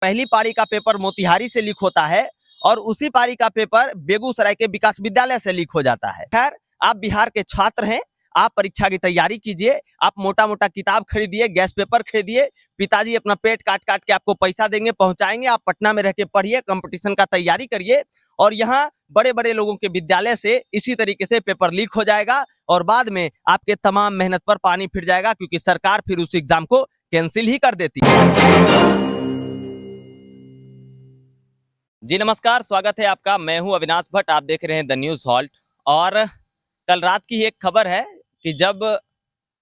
पहली पारी का पेपर मोतिहारी से लीक होता है और उसी पारी का पेपर बेगूसराय के विकास विद्यालय से लीक हो जाता है। खैर, आप बिहार के छात्र हैं, आप परीक्षा की तैयारी कीजिए, आप मोटा मोटा किताब खरीदिए, गैस पेपर खरीदिए, पिताजी अपना पेट काट काट के आपको पैसा देंगे, पहुंचाएंगे, आप पटना में रह के पढ़िए, कंपटीशन का तैयारी करिए और यहाँ बड़े बड़े लोगों के विद्यालय से इसी तरीके से पेपर लीक हो जाएगा और बाद में आपके तमाम मेहनत पर पानी फिर जाएगा, क्योंकि सरकार फिर उस एग्जाम को कैंसिल ही कर देती है। जी नमस्कार, स्वागत है आपका। मैं हूं अविनाश भट्ट, आप देख रहे हैं द न्यूज हॉल्ट। और कल रात की एक खबर है कि जब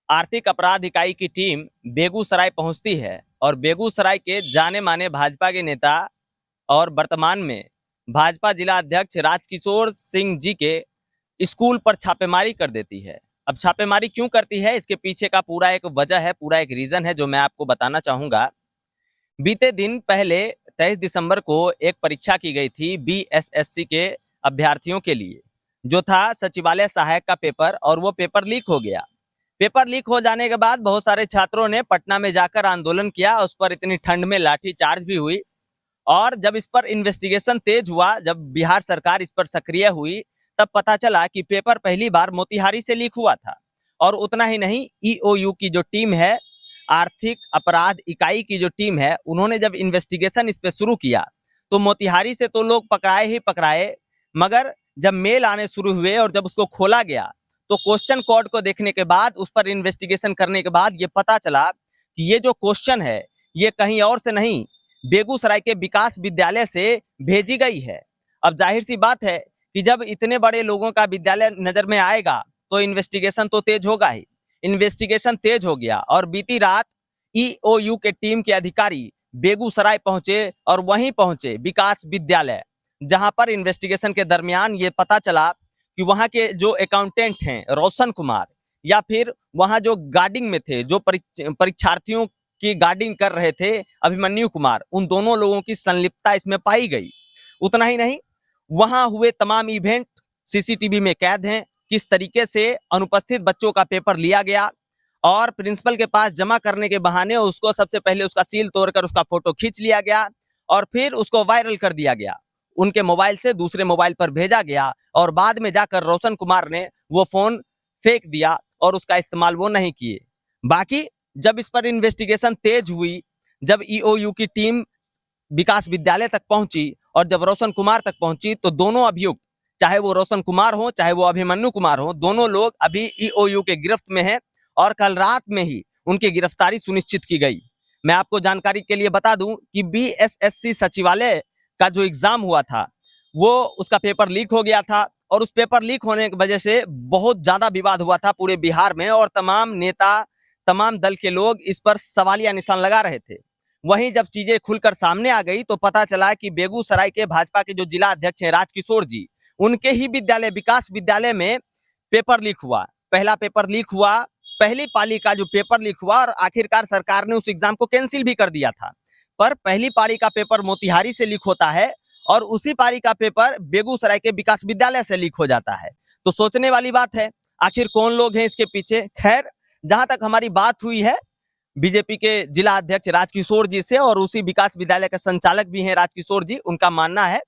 आर्थिक अपराध इकाई की टीम बेगूसराय पहुंचती है और बेगूसराय के जाने माने भाजपा के नेता और वर्तमान में भाजपा जिला अध्यक्ष राजकिशोर सिंह जी के स्कूल पर छापेमारी कर देती है। अब छापेमारी क्यों करती है, इसके पीछे का पूरा एक वजह है, पूरा एक रीजन है जो मैं आपको बताना चाहूंगा। बीते दिन पहले 23 दिसंबर को एक परीक्षा की गई थी बीएसएससी के अभ्यर्थियों के लिए, जो था सचिवालय सहायक का पेपर, और वो पेपर लीक हो गया। पेपर लीक हो जाने के बाद बहुत सारे छात्रों ने पटना में जाकर आंदोलन किया, उस पर इतनी ठंड में लाठी चार्ज भी हुई। और जब इस पर इन्वेस्टिगेशन तेज हुआ, जब बिहार सरकार इस पर सक्रिय हुई, तब पता चला कि पेपर पहली बार मोतिहारी से लीक हुआ था। और उतना ही नहीं, ईओयू की जो टीम है, आर्थिक अपराध इकाई की जो टीम है, उन्होंने जब इन्वेस्टिगेशन इस पे शुरू किया तो मोतिहारी से तो लोग पकड़ाए ही पकड़ाए, मगर जब मेल आने शुरू हुए और जब उसको खोला गया तो क्वेश्चन कोड को देखने के बाद, उस पर इन्वेस्टिगेशन करने के बाद ये पता चला कि ये जो क्वेश्चन है ये कहीं और से नहीं, बेगूसराय के विकास विद्यालय से भेजी गई है। अब जाहिर सी बात है कि जब इतने बड़े लोगों का विद्यालय नजर में आएगा तो इन्वेस्टिगेशन तो तेज होगा ही। इन्वेस्टिगेशन तेज हो गया और बीती रात ईओयू के टीम के अधिकारी बेगूसराय पहुंचे और वहीं पहुंचे विकास विद्यालय, जहां पर इन्वेस्टिगेशन के दरमियान ये पता चला कि वहां के जो अकाउंटेंट हैं रोशन कुमार, या फिर वहां जो गार्डिंग में थे, जो परीक्षार्थियों की गार्डिंग कर रहे थे, अभिमन्यु कुमार, उन दोनों लोगों की संलिप्तता इसमें पाई गई। उतना ही नहीं, वहां हुए तमाम इवेंट सीसीटीवी में कैद हैं, किस तरीके से अनुपस्थित बच्चों का पेपर लिया गया और प्रिंसिपल के पास जमा करने के बहाने उसको सबसे पहले उसका सील तोड़कर उसका फोटो खींच लिया गया और फिर उसको वायरल कर दिया गया, उनके मोबाइल से दूसरे मोबाइल पर भेजा गया और बाद में जाकर रोशन कुमार ने वो फोन फेंक दिया और उसका इस्तेमाल वो नहीं किए। बाकी जब इस पर इन्वेस्टिगेशन तेज हुई, जब ईओयू की टीम विकास विद्यालय तक पहुंची और जब रोशन कुमार तक पहुंची, तो दोनों अभियुक्त, चाहे वो रोशन कुमार हो चाहे वो अभिमन्यु कुमार हो, दोनों लोग अभी ईओयू के गिरफ्त में हैं और कल रात में ही उनकी गिरफ्तारी सुनिश्चित की गई। मैं आपको जानकारी के लिए बता दूं कि बीएसएससी सचिवालय का जो एग्जाम हुआ था, वो उसका पेपर लीक हो गया था और उस पेपर लीक होने की वजह से बहुत ज्यादा विवाद हुआ था पूरे बिहार में और तमाम नेता, तमाम दल के लोग इस पर सवालिया निशान लगा रहे थे। वहीं जब चीजें खुलकर सामने आ गई तो पता चला कि बेगूसराय के भाजपा के जो जिला अध्यक्ष हैं राजकिशोर जी, उनके ही विद्यालय विकास विद्यालय में पेपर लीक हुआ। पहला पेपर लीक हुआ, पहली पाली का जो पेपर लीक हुआ, और आखिरकार सरकार ने उस एग्जाम को कैंसिल भी कर दिया था। पर पहली पारी का पेपर मोतिहारी से लीक होता है और उसी पारी का पेपर बेगूसराय के विकास विद्यालय से लीक हो जाता है। तो सोचने वाली बात है, आखिर कौन लोग हैं इसके पीछे। खैर, जहां तक हमारी बात हुई है बीजेपी के जिला अध्यक्ष राजकिशोर जी से, और उसी विकास विद्यालय के संचालक भी हैं राजकिशोर जी, उनका मानना है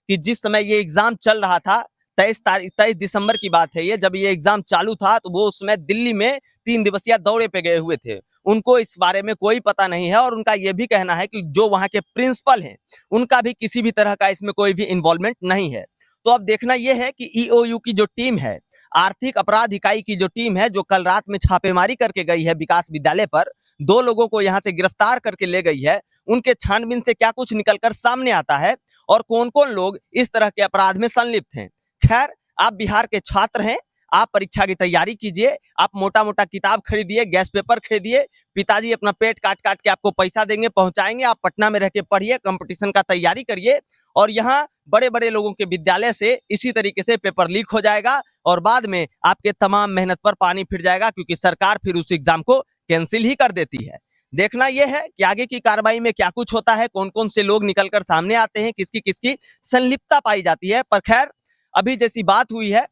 कि जिस समय ये एग्जाम चल रहा था, 23 दिसंबर की बात है ये, जब ये एग्जाम चालू था तो वो उसमें दिल्ली में 3 दिवसीय दौरे पे गए हुए थे। उनको इस बारे में कोई पता नहीं है और उनका ये भी कहना है कि जो वहां के प्रिंसिपल हैं, उनका भी किसी भी तरह का इसमें कोई भी इन्वॉल्वमेंट नहीं है। तो अब देखना यह है कि ईओयू की जो टीम है, आर्थिक अपराध इकाई की जो टीम है, जो कल रात में छापेमारी करके गई है विकास विद्यालय पर, 2 लोगों को यहां से गिरफ्तार करके ले गई है, उनके छानबीन से क्या कुछ निकलकर सामने आता है और कौन कौन लोग इस तरह के अपराध में संलिप्त हैं। खैर, आप बिहार के छात्र हैं, आप परीक्षा की तैयारी कीजिए, आप मोटा मोटा किताब खरीदिए, गैस पेपर खरीदिए, पिताजी अपना पेट काट काट के आपको पैसा देंगे, पहुंचाएंगे, आप पटना में रह के पढ़िए, कंपटीशन का तैयारी करिए और यहाँ बड़े बड़े लोगों के विद्यालय से इसी तरीके से पेपर लीक हो जाएगा और बाद में आपके तमाम मेहनत पर पानी फिर जाएगा, क्योंकि सरकार फिर उस एग्जाम को कैंसिल ही कर देती है। देखना यह है कि आगे की कार्रवाई में क्या कुछ होता है, कौन कौन से लोग निकलकर सामने आते हैं, किसकी किसकी संलिप्तता पाई जाती है। पर खैर, अभी जैसी बात हुई है,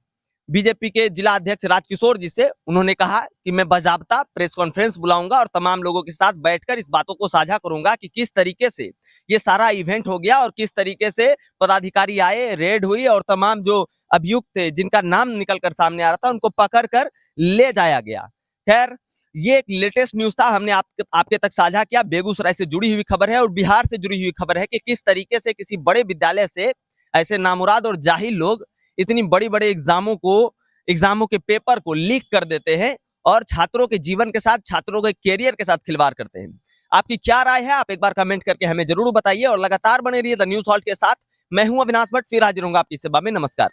बीजेपी के जिला अध्यक्ष राजकिशोर जी से उन्होंने कहा कि मैं बाजाबता प्रेस कॉन्फ्रेंस बुलाऊंगा और तमाम लोगों के साथ बैठकर इस बातों को साझा करूंगा कि किस तरीके से ये सारा इवेंट हो गया और किस तरीके से पदाधिकारी आए, रेड हुई और तमाम जो अभियुक्त थे जिनका नाम निकल कर सामने आ रहा था उनको पकड़ कर ले जाया गया। खैर, ये एक लेटेस्ट न्यूज था, हमने आपके तक साझा किया। बेगूसराय से जुड़ी हुई खबर है और बिहार से जुड़ी हुई खबर है कि किस तरीके से किसी बड़े विद्यालय से ऐसे नामुराद और जाहिल लोग इतनी बड़ी-बड़ी एग्जामों के पेपर को लीक कर देते हैं और छात्रों के जीवन के साथ, छात्रों के कैरियर के साथ खिलवाड़ करते हैं। आपकी क्या राय है? आप एक बार कमेंट करके हमें जरूर बताइए और लगातार बने रहिए द न्यूज़ हॉल्ट के साथ। मैं हूं अविनाश भट्ट, फिर हाजिर होऊंगा आपकी सेवा में। नमस्कार।